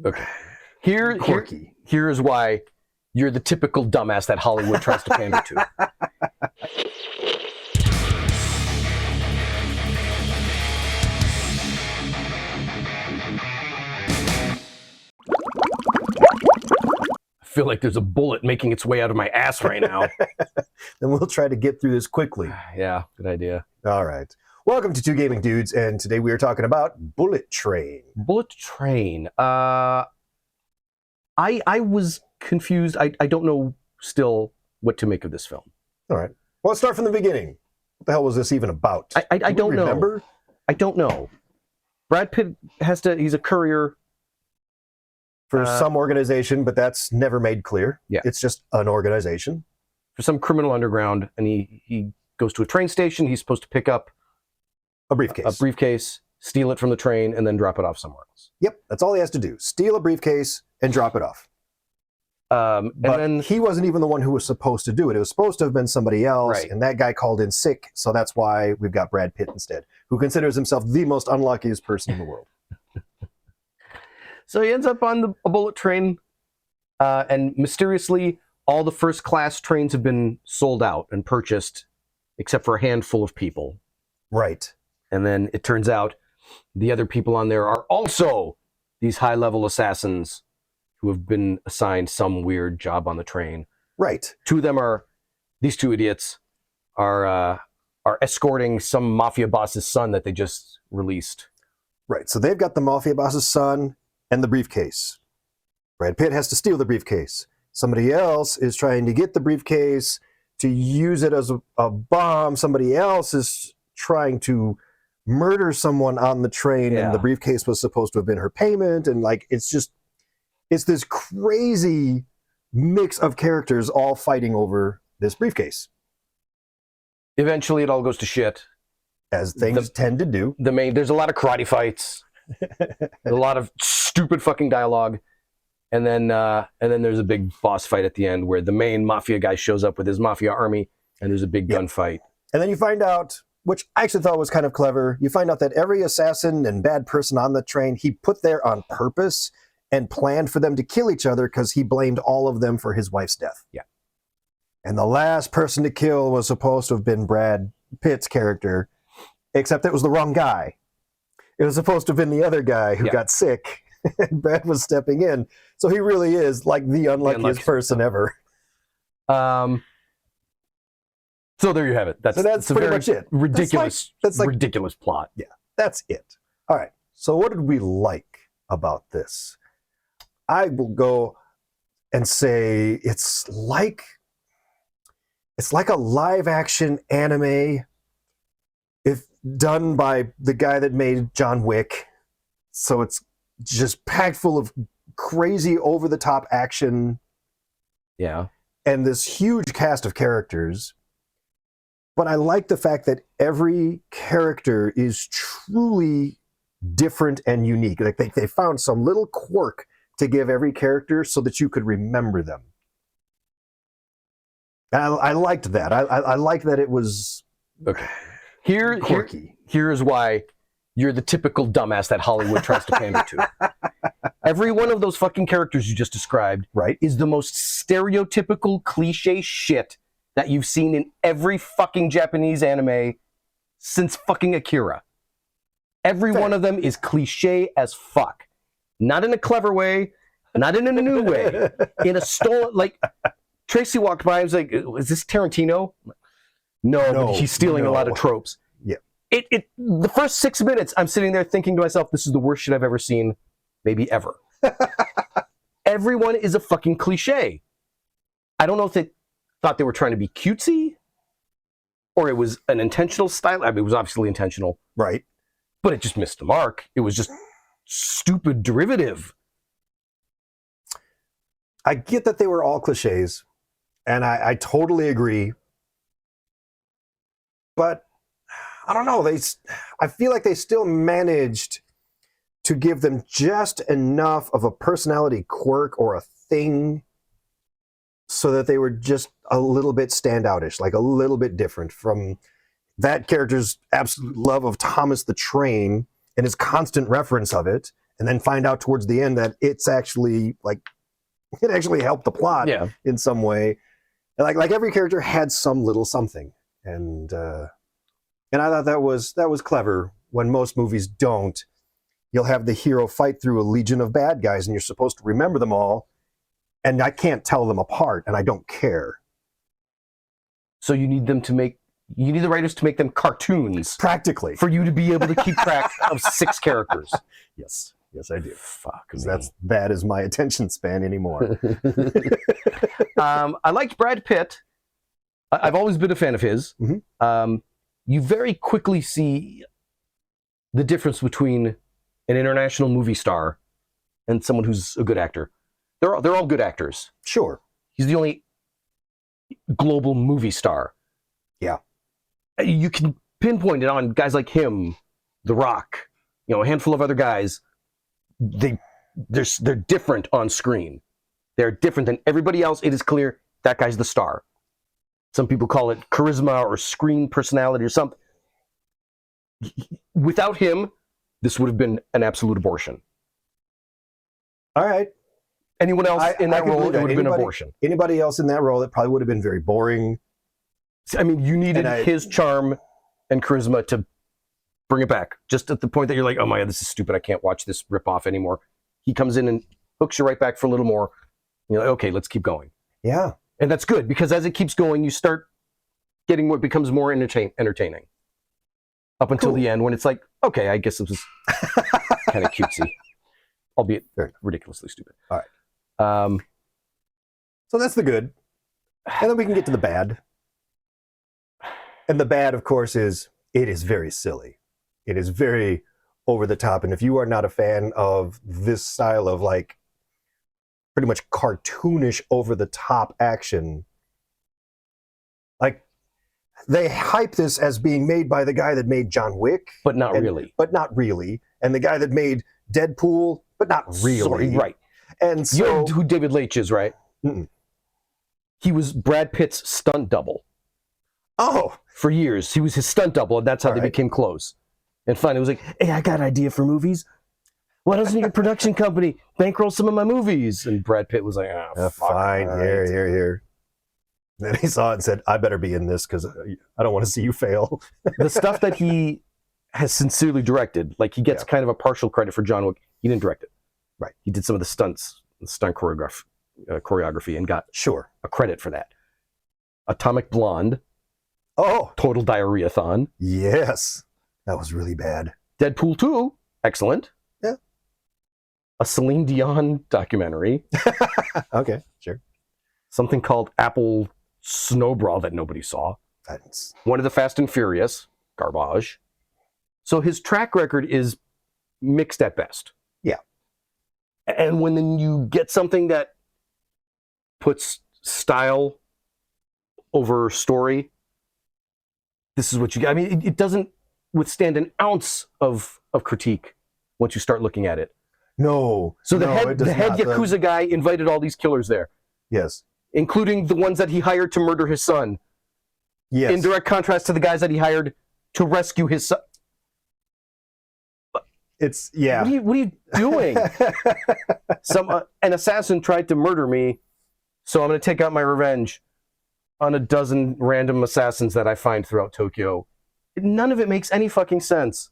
Okay. Here Quirky. here is why you're the typical dumbass that Hollywood tries to pander to. I feel like there's a bullet making its way out of my ass right now. Then we'll try to get through this quickly. Yeah, good idea. All right. Welcome to Two Gaming Dudes, and today we are talking about Bullet Train. Bullet Train. I was confused. I don't know still what to make of this film. All right. Well, let's start from the beginning. What the hell was this even about? I Do we don't know. remember? I don't know. Brad Pitt he's a courier. For some organization, but that's never made clear. Yeah. It's just an organization. For some criminal underground, and he goes to a train station. He's supposed to pick up A briefcase. steal it from the train, and then drop it off somewhere else. Yep, that's all he has to do. Steal a briefcase and drop it off. And But then he wasn't even the one who was supposed to do it. It was supposed to have been somebody else, Right. and that guy called in sick, so that's why we've got Brad Pitt instead, who considers himself the most unluckiest person in the world. so he ends up on a bullet train, and mysteriously, all the first-class trains have been sold out and purchased, except for a handful of people. Right. And then it turns out the other people on there are also these high-level assassins who have been assigned some weird job on the train. Right. These two idiots are escorting some mafia boss's son that they just released. Right. So they've got the mafia boss's son and the briefcase. Brad Pitt has to steal the briefcase. Somebody else is trying to get the briefcase to use it as a bomb. Somebody else is trying to murder someone on the train, Yeah. and the briefcase was supposed to have been her payment. And like, it's this crazy mix of characters all fighting over this briefcase, Eventually, it all goes to shit. as things tend to do. There's a lot of karate fights, a lot of stupid fucking dialogue, and then there's a big boss fight at the end where the main mafia guy shows up with his mafia army, and there's a big gunfight. And then you find out, which I actually thought was kind of clever, you find out that every assassin and bad person on the train, he put there on purpose and planned for them to kill each other because he blamed all of them for his wife's death. Yeah. And the last person to kill was supposed to have been Brad Pitt's character, except it was the wrong guy. It was supposed to have been the other guy who got sick, and Brad was stepping in. So he really is like the unluckiest person ever. So there you have it. So that's pretty much it. Ridiculous, That's like ridiculous plot. Yeah, that's it. All right. So what did we like about this? I will go and say it's like a live action anime if done by the guy that made John Wick. So it's just packed full of crazy over the top action Yeah. and this huge cast of characters. But I like the fact that every character is truly different and unique. Like they found some little quirk to give every character so that you could remember them. And I liked that. I liked that it was quirky. Here is why you're the typical dumbass that Hollywood tries to pander to. Every one of those fucking characters you just described is the most stereotypical cliche shit that you've seen in every fucking Japanese anime since fucking Akira. Every one of them is cliche as fuck. Not in a clever way, not in a new way. In a stolen, like, Tracy walked by and was like, is this Tarantino? No, but he's stealing a lot of tropes. Yeah. The first 6 minutes, I'm sitting there thinking to myself, this is the worst shit I've ever seen, maybe ever. Everyone is a fucking cliche. I don't know if they thought they were trying to be cutesy, or it was an intentional style. I mean, it was obviously intentional. Right. But it just missed the mark. It was just stupid derivative. I get that they were all cliches, and I totally agree. But I don't know. I feel like they still managed to give them just enough of a personality quirk or a thing so that they were just a little bit standoutish, like a little bit different from that character's absolute love of Thomas the Train and his constant reference of it, and then find out towards the end that it's actually like it actually helped the plot Yeah. in some way. And like every character had some little something, and I thought that was clever. When most movies don't, you'll have the hero fight through a legion of bad guys, and you're supposed to remember them all, and I can't tell them apart, and I don't care. So you need the writers to make them cartoons Practically. for you to be able to keep track of 6 characters. Yes, I do. Fuck, Because that is my attention span anymore. I liked Brad Pitt. I've always been a fan of his. Mm-hmm. You very quickly see the difference between an international movie star and someone who's a good actor. They're all good actors. Sure. He's the only global movie star. Yeah. You can pinpoint it on guys like him, The Rock, a handful of other guys. They're different on screen. They're different than everybody else. It is clear that guy's the star. Some people call it charisma or screen personality or something. Without him, this would have been an absolute abortion. All right. Anyone else in that can role, believe it would have been an Anybody- abortion. Anybody else in that role, it probably would have been very boring. I mean, you needed And his charm and charisma to bring it back. Just at the point that you're like, oh my God, this is stupid. I can't watch this ripoff anymore. He comes in and hooks you right back for a little more. You're like, okay, let's keep going. Yeah. And that's good because as it keeps going, you start getting what becomes more entertaining. Up until the end when it's like, okay, I guess this was kind of cutesy. Albeit ridiculously stupid. All right. So that's the good. And then we can get to the bad. And the bad, of course, is it is very silly. It is very over the top. And if you are not a fan of this style of like pretty much cartoonish over the top action, like they hype this as being made by the guy that made John Wick. But not really. But not really. And the guy that made Deadpool, but not really. Sorry, right. And so You know who David Leitch is, right? Mm-mm. He was Brad Pitt's stunt double. Oh, For years. He was his stunt double, and that's how they Right. became close. And finally, it was like, hey, I got an idea for movies. Why doesn't your production company bankroll some of my movies? And Brad Pitt was like, fuck, fine. all right." Here. Then he saw it and said, I better be in this because I don't want to see you fail. The stuff that he has sincerely directed, like he gets kind of a partial credit for John Wick. He didn't direct it. Right. He did some of the stunts, the stunt choreography, and got Sure. a credit for that. Atomic Blonde, Oh, Total Diarrhea-thon. yes. That was really bad. Deadpool 2, excellent. Yeah. A Celine Dion documentary. Okay, sure. Something called Apple Snowball that nobody saw. That's, One of the Fast and Furious, garbage. So his track record is mixed at best. Yeah. And when then you get something that puts style over story, this is what you get. I mean, it doesn't withstand an ounce of critique once you start looking at it. no. So the no, head it does not. Yakuza guy invited all these killers there, Yes. including the ones that he hired to murder his son. Yes. In direct contrast to the guys that he hired to rescue his son. It's, yeah. What are you doing? An assassin tried to murder me, so I'm going to take out my revenge on a dozen random assassins that I find throughout Tokyo. None of it makes any fucking sense.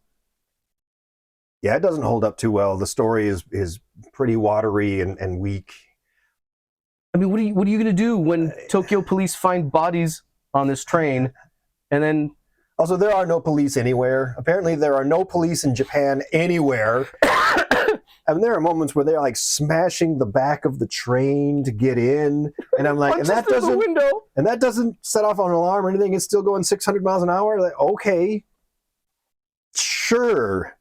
Yeah, it doesn't hold up too well. The story is pretty watery and weak. I mean, what are you going to do when Tokyo police find bodies on this train, and then Also, there are no police anywhere. Apparently, there are no police in Japan anywhere. I mean, there are moments where they're like smashing the back of the train to get in, and I'm like, and punches that through the doesn't, window? and that doesn't set off an alarm or anything. It's still going 600 miles an hour. Like, okay, sure.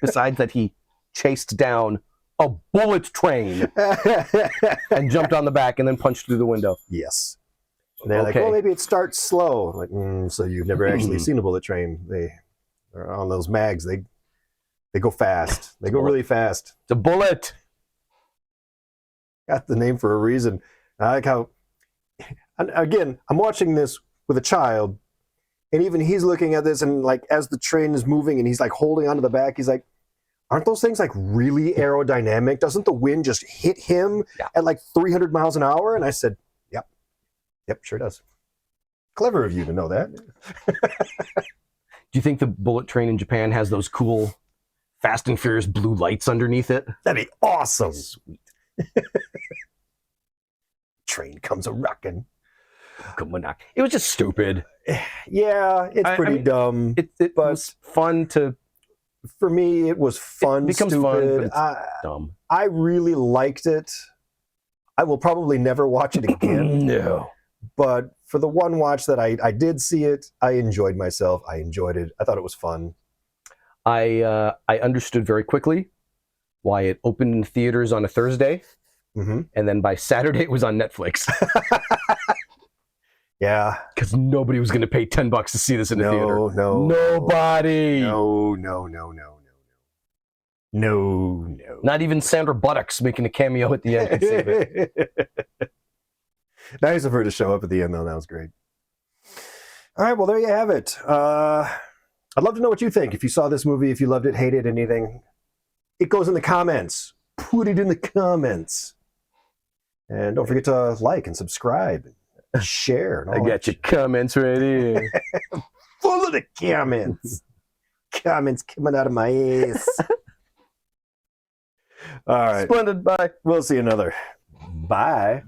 Besides that, he chased down a bullet train and jumped on the back and then punched through the window. Yes. And they're like, Okay. well, maybe it starts slow. Like, so you've never actually seen a bullet train. They're on those mags. They go fast. They go really fast. It's a bullet. Got the name for a reason. I like how, and again, I'm watching this with a child, and even he's looking at this, and like as the train is moving, and he's like holding onto the back, he's like, aren't those things like really aerodynamic? Doesn't the wind just hit him at like 300 miles an hour? And I said, yep, sure does. Clever of you to know that. Do you think the bullet train in Japan has those cool Fast and Furious blue lights underneath it? That'd be awesome. Sweet. Train comes a rockin'. Come on, it was just stupid. Yeah, it's pretty dumb. It was fun to. For me, it was fun. It becomes stupid. fun, but it's dumb. I really liked it. I will probably never watch it again. No. But for the one watch that I did see it, I enjoyed myself. I enjoyed it. I thought it was fun. I understood very quickly why it opened in theaters on a Thursday, and then by Saturday it was on Netflix. Yeah, because nobody was going to pay $10 to see this in the theater. Nobody. No. Not even Sandra Bullock's making a cameo at the end can save it. Nice of her to show up at the end, though. That was great. All right, well, there you have it. I'd love to know what you think. If you saw this movie, if you loved it, hated anything, it goes in the comments. Put it in the comments. And don't forget to like and subscribe. Share. And all I got your comments right here. Full of the comments. Comments coming out of my ass. All right. Splendid. Bye. We'll see another. Bye.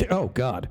Oh, God.